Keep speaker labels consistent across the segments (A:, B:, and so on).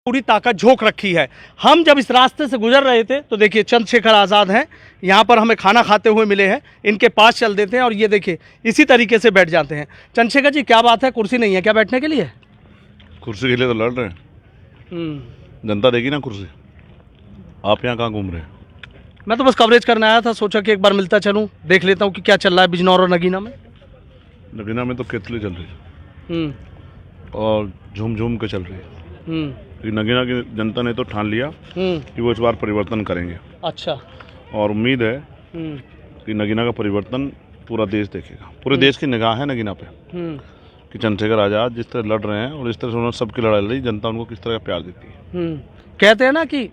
A: पूरी ताकत झोंक रखी है। हम जब इस रास्ते से गुजर रहे थे तो देखिए चंद्रशेखर आज़ाद हैं, यहाँ पर हमें खाना खाते हुए मिले हैं। इनके पास चल देते हैं और ये देखिए इसी तरीके से बैठ जाते हैं। चंद्रशेखर जी क्या बात है, कुर्सी नहीं है क्या बैठने के लिए?
B: कुर्सी के लिए तो लड़ रहे हैं, जनता देगी ना कुर्सी। आप यहाँ कहाँ घूम रहे हैं?
A: मैं तो बस कवरेज करने आया था, सोचा कि एक बार मिलता चलूँ, देख लेता हूँ कि क्या चल रहा है बिजनौर और नगीना में।
B: नगीना में तो केतली चल रही है और झूम झूम के चल रही है। नगीना की जनता ने तो ठान लिया कि वो इस बार परिवर्तन करेंगे।
A: अच्छा।
B: और उम्मीद है कि नगीना का परिवर्तन पूरा देश देखेगा। पूरे देश की निगाह है नगीना पे कि चंद्रशेखर आज़ाद जिस तरह लड़ रहे हैं और इस तरह से उन्होंने सबकी लड़ाई लड़ी, जनता उनको किस तरह का प्यार देती है।
A: कहते हैं ना कि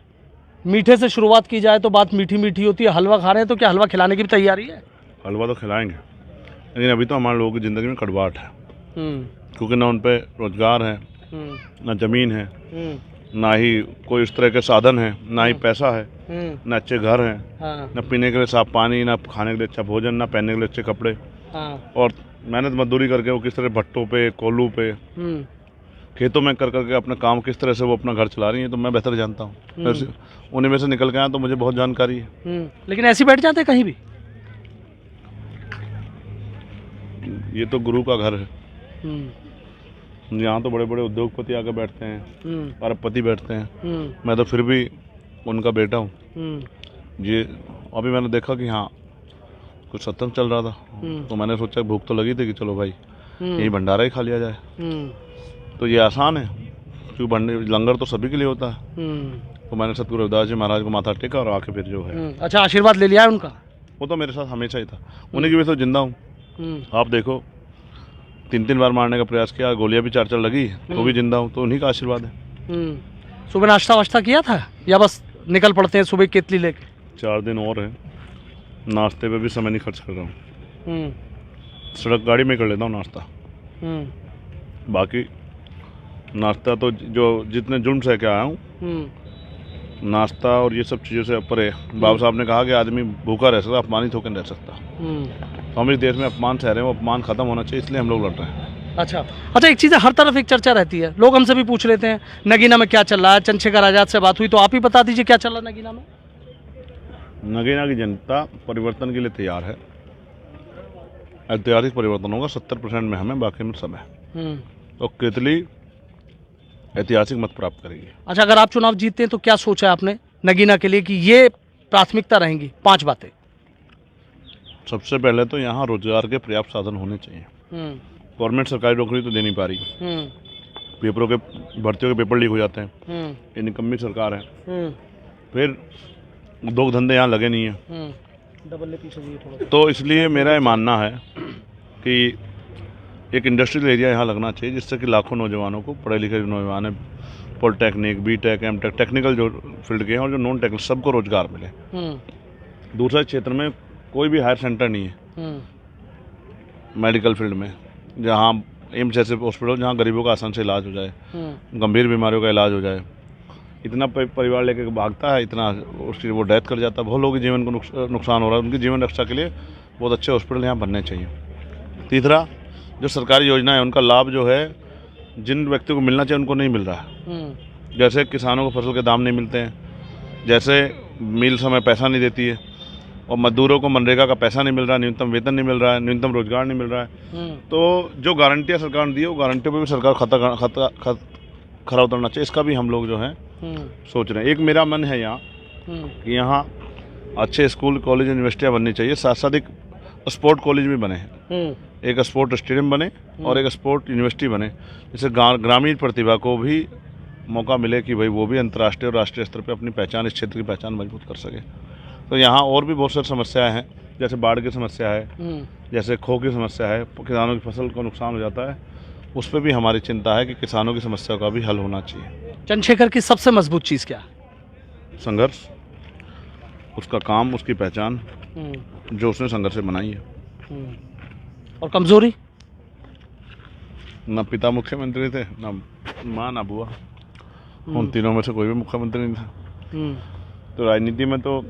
A: मीठे से शुरुआत की जाए तो बात मीठी मीठी होती है। हलवा खा रहे हैं तो क्या हलवा खिलाने की भी तैयारी है?
B: हलवा तो खिलाएंगे, लेकिन अभी तो हमारे लोगों की ज़िंदगी में कड़वाहट है, क्योंकि ना उन पर रोजगार है, ना ज़मीन है, ना ही कोई इस तरह के साधन है, ना ही पैसा है, ना अच्छे घर हैं, ना पीने के लिए साफ पानी, ना खाने के लिए अच्छा भोजन, ना पहनने के लिए अच्छे कपड़े। और मेहनत मजदूरी करके वो किस तरह भट्टों पे, कोल्हू पे, खेतों में कर करके अपना काम किस तरह से वो अपना घर चला रही है, तो मैं बेहतर जानता हूँ। उन्हीं में से निकल के आया तो मुझे बहुत जानकारी है।
A: लेकिन ऐसे बैठ जाते कहीं भी?
B: ये तो गुरु का घर है, यहाँ तो बड़े बड़े उद्योगपति आकर बैठते हैं, अरबपति बैठते हैं। मैं तो फिर भी उनका बेटा हूँ। ये अभी मैंने देखा कि हाँ कुछ सत्संग चल रहा था, तो मैंने सोचा भूख तो लगी थी कि चलो भाई यही भंडारा ही खा लिया जाए। तो ये आसान है, क्योंकि लंगर तो सभी के लिए होता है। तो मैंने सतगुरु रविदास जी महाराज को माथा टेका और आके फिर जो है।
A: अच्छा, आशीर्वाद ले लिया है उनका?
B: वो तो मेरे साथ हमेशा ही था, उन्हीं की वजह से जिंदा हूँ। आप देखो 3-3 बार मारने का प्रयास किया, गोलियां भी 4-4 लगी, तो भी जिंदा हूँ, तो उन्हीं का आशीर्वाद है।
A: सुबह नाश्ता वाश्ता किया था या बस निकल पड़ते हैं सुबह केतली लेके?
B: 4 दिन और है, नाश्ते पे भी समय नहीं खर्च कर रहा हूँ। सड़क गाड़ी में कर लेता हूँ नाश्ता। बाकी नाश्ता तो जो जितने जुर्म से क्या आया हूँ, नाश्ता और ये सब चीज़ों से ऊपर है। बाबा साहब ने कहा कि आदमी भूखा रह सकता, अपमानित होकर नहीं रह सकता। तो हम इस देश में अपमान सह रहे हैं, वो अपमान खत्म होना चाहिए, इसलिए हम लोग लड़ रहे हैं।
A: अच्छा, एक चीज़ है, हर तरफ एक चर्चा रहती है, लोग हमसे भी पूछ लेते हैं नगीना में क्या चल रहा है। चंद्रशेखर आज़ाद से बात हुई तो आप ही बता दीजिए क्या चल रहा है नगीना में।
B: नगीना की जनता परिवर्तन के लिए तैयार है। ऐतिहासिक परिवर्तन होगा, 70% में हमें, बाकी में सब है। तो केतली ऐतिहासिक मत प्राप्त करेगी।
A: अच्छा, अगर आप चुनाव जीतते हैं तो क्या सोचा है आपने नगीना के लिए कि ये प्राथमिकता रहेंगी? 5 बातें।
B: सबसे पहले तो यहाँ रोजगार के पर्याप्त साधन होने चाहिए। गवर्नमेंट सरकारी नौकरी तो दे नहीं पा रही, पेपरों के भर्तियों के पेपर लीक हो जाते हैं, ये निकम्मी सरकार है। फिर उद्योग धंधे यहाँ लगे नहीं हैं, तो इसलिए मेरा ये मानना है कि एक इंडस्ट्रियल एरिया यहाँ लगना चाहिए, जिससे कि लाखों नौजवानों को, पढ़े लिखे नौजवान हैं, पॉलिटेक्निक, बीटेक, एमटेक, टेक्निकल जो फील्ड के हैं और जो नॉन टेक्निकल, सबको रोजगार मिले। दूसरे क्षेत्र में कोई भी हायर सेंटर नहीं है मेडिकल फील्ड में, जहाँ एम्स जैसे हॉस्पिटल, जहाँ गरीबों का आसान से इलाज हो जाए, गंभीर बीमारियों का इलाज हो जाए। इतना परिवार लेकर भागता है, इतना उसकी वो डेथ कर जाता है, बहुत लोगों के जीवन को नुकसान हो रहा है। उनकी जीवन रक्षा के लिए बहुत अच्छे हॉस्पिटल यहाँ बनने चाहिए। तीसरा, जो सरकारी योजना है उनका लाभ जो है जिन व्यक्तियों को मिलना चाहिए उनको नहीं मिल रहा है। जैसे किसानों को फसल के दाम नहीं मिलते हैं, जैसे मिल समय पैसा नहीं देती है, और मजदूरों को मनरेगा का पैसा नहीं मिल रहा, न्यूनतम वेतन नहीं मिल रहा है, न्यूनतम रोजगार नहीं मिल रहा है। तो जो गारंटियाँ सरकार ने दी है, वो गारंटियों पर भी सरकार खरा उतरना चाहिए। इसका भी हम लोग जो है सोच रहे हैं। एक मेरा मन है यहाँ कि यहाँ अच्छे स्कूल, कॉलेज, यूनिवर्सिटियाँ बननी चाहिए, साथ साथ एक स्पोर्ट कॉलेज भी बने, एक स्पोर्ट स्टेडियम बने और एक स्पोर्ट यूनिवर्सिटी बने, जिससे ग्रामीण प्रतिभा को भी मौका मिले कि भाई वो भी अंतर्राष्ट्रीय और राष्ट्रीय स्तर पर अपनी पहचान, इस क्षेत्र की पहचान मजबूत कर सके। तो यहाँ और भी बहुत सारी समस्याएं हैं, जैसे बाढ़ की समस्या है, जैसे खो की समस्या है, किसानों की फसल को नुकसान हो जाता है, उस पर भी हमारी चिंता है कि किसानों की समस्या का भी हल होना चाहिए।
A: चंद्रशेखर की सबसे मजबूत चीज़ क्या है?
B: संघर्ष, उसका काम, उसकी पहचान, जो उसने संघर्ष से बनाई है।
A: और कमजोरी?
B: ना पिता मुख्यमंत्री थे, ना माँ, ना बुआ, उन तीनों में से कोई भी मुख्यमंत्री नहीं था। तो राजनीति में तो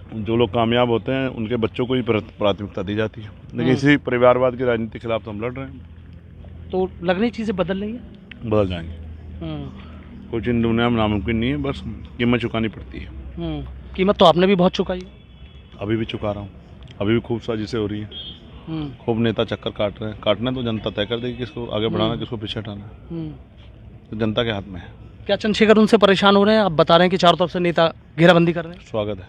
B: जो लोग कामयाब होते हैं उनके बच्चों को ही प्राथमिकता दी जाती है, लेकिन इसी परिवारवाद की राजनीति के खिलाफ तो हम लड़ रहे हैं।
A: तो लग रही चीज़ें बदल रही हैं?
B: बदल जाएंगे। कोई चीज़ दुनिया में नामुमकिन नहीं है, बस कीमत चुकानी पड़ती है।
A: कीमत तो आपने भी बहुत चुकाई है।
B: अभी भी चुका रहा हूँ, अभी भी खूब साजिशें हो रही हैं, खूब नेता चक्कर काट रहे हैं। काटना तो जनता तय कर देगी, किसको आगे बढ़ाना किसको पीछे हटाना, तो जनता के हाथ में है।
A: क्या चंद्रशेखर उनसे परेशान हो रहे हैं? आप बता रहे हैं कि चारों तरफ से नेता घेराबंदी कर रहे हैं।
B: स्वागत है,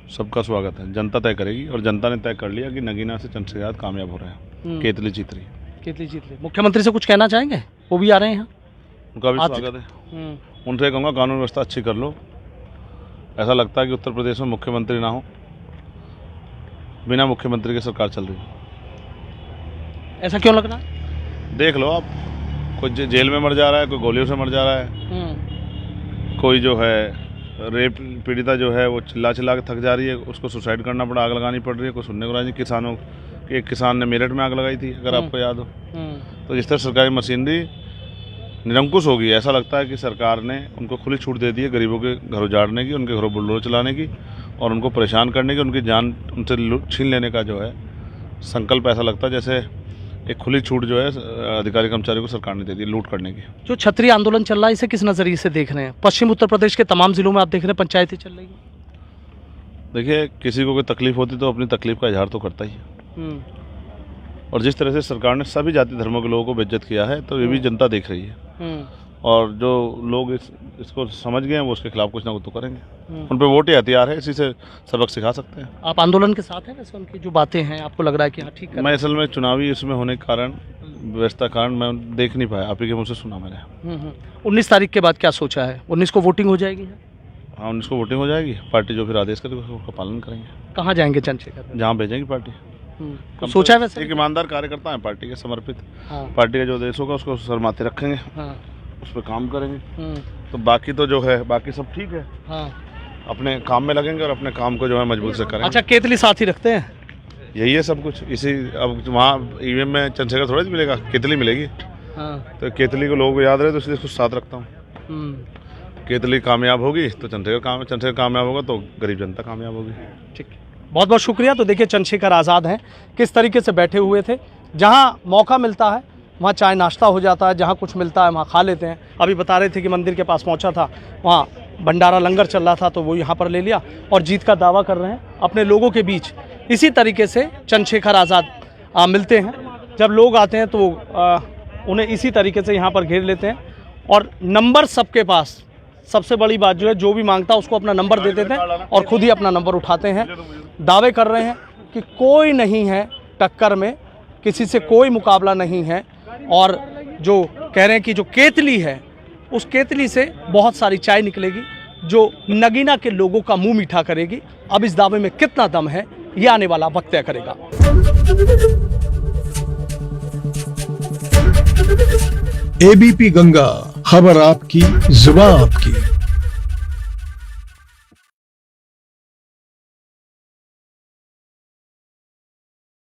B: सबका स्वागत है, जनता तय करेगी और जनता ने तय कर लिया कि नगीना से चंद्रशेखर कामयाब हो रहे हैं, केतली जीत रही है।
A: केतली जीत रही। मुख्यमंत्री से कुछ कहना चाहेंगे? वो भी आ रहे हैं यहाँ,
B: उनका भी स्वागत है। उनसे कहूँगा कानून व्यवस्था अच्छी कर लो। ऐसा लगता है कि उत्तर प्रदेश में मुख्यमंत्री ना हो, बिना मुख्यमंत्री की सरकार चल रही है।
A: ऐसा क्यों लग रहा है?
B: देख लो आप, कोई जेल में मर जा रहा है, कोई गोलियों से मर जा रहा है, कोई जो है रेप पीड़िता जो है वो चिल्ला चिल्ला के थक जा रही है, उसको सुसाइड करना पड़ा, आग लगानी पड़ रही है, कोई सुनने को राजी। किसानों के एक किसान ने मेरठ में आग लगाई थी, अगर आपको याद हो। तो जिस तरह सरकारी मशीनरी निरंकुश होगी, ऐसा लगता है कि सरकार ने उनको खुली छूट दे दी है गरीबों के घर उजाड़ने की, उनके घरों बुलडोजर चलाने की और उनको परेशान करने की, उनकी जान उनसे छीन लेने का जो है संकल्प। ऐसा लगता है जैसे एक खुली छूट जो है अधिकारी कर्मचारी को सरकार ने दे दी लूट करने की। जो
A: क्षत्रिय आंदोलन चल रहा है, इसे किस नज़रिए से देख रहे हैं? पश्चिम उत्तर प्रदेश के तमाम जिलों में आप देख रहे हैं पंचायतें चल रही हैं।
B: देखिए, किसी को कोई तकलीफ होती तो अपनी तकलीफ का इजहार तो करता ही है, और जिस तरह से सरकार ने सभी जाति धर्मों के लोगों को बेइज्जत किया है, तो ये भी जनता देख रही है, और जो लोग इसको समझ गए हैं वो उसके खिलाफ कुछ ना कुछ तो करेंगे। उन पर वोट ही हथियार है, इसी से सबक सिखा सकते हैं।
A: आप आंदोलन के साथ हैं वैसे? उनकी जो बातें हैं आपको लग रहा है कि हाँ ठीक है?
B: मैं असल में चुनावी इसमें होने के कारण, व्यवस्था कारण मैं देख नहीं पाया, आप ही के मुझसे सुना मैंने।
A: 19 तारीख के बाद क्या सोचा है? 19 को वोटिंग हो जाएगी?
B: हाँ, 19 को वोटिंग हो जाएगी, पार्टी जो फिर आदेश करेगी उसका पालन करेंगे।
A: कहाँ जाएंगे चंद्रशेखर?
B: जहाँ भेजेंगी पार्टी।
A: तो सोचा है वैसे?
B: एक ईमानदार कार्यकर्ता है, पार्टी के समर्पित। पार्टी का जो आदेश होगा उसको सर माथे रखेंगे, उस पर काम करेंगे। तो बाकी तो जो है बाकी सब ठीक है, अपने काम में लगेंगे और अपने काम को जो है मजबूत से करेंगे।
A: अच्छा, केतली साथ ही रखते हैं?
B: यही है सब कुछ। इसी अब वहाँ ईवीएम में चंद्रशेखर थोड़ा मिलेगा, केतली मिलेगी। तो केतली को लोग याद रहे तो इसलिए कुछ साथ रखता हूँ। केतली कामयाब होगी तो चंद्रशेखर कामयाब होगा तो गरीब जनता कामयाब होगी।
A: ठीक, बहुत बहुत शुक्रिया। तो देखिए चंद्रशेखर आज़ाद हैं, किस तरीके से बैठे हुए थे। जहाँ मौका मिलता है वहाँ चाय नाश्ता हो जाता है, जहाँ कुछ मिलता है वहाँ खा लेते हैं। अभी बता रहे थे कि मंदिर के पास पहुँचा था, वहाँ भंडारा लंगर चल रहा था तो वो यहाँ पर ले लिया और जीत का दावा कर रहे हैं अपने लोगों के बीच। इसी तरीके से चंद्रशेखर आज़ाद मिलते हैं, जब लोग आते हैं तो उन्हें इसी तरीके से यहाँ पर घेर लेते हैं और नंबर सबके पास। सबसे बड़ी बात जो है, जो भी मांगता है उसको अपना नंबर दे देते हैं और खुद ही अपना नंबर उठाते हैं। दावे कर रहे हैं कि कोई नहीं है टक्कर में, किसी से कोई मुकाबला नहीं है, और जो कह रहे हैं कि जो केतली है उस केतली से बहुत सारी चाय निकलेगी जो नगीना के लोगों का मुंह मीठा करेगी। अब इस दावे में कितना दम है ये आने वाला वक्त तय करेगा।
C: एबीपी गंगा, खबर आपकी, जुबान आपकी।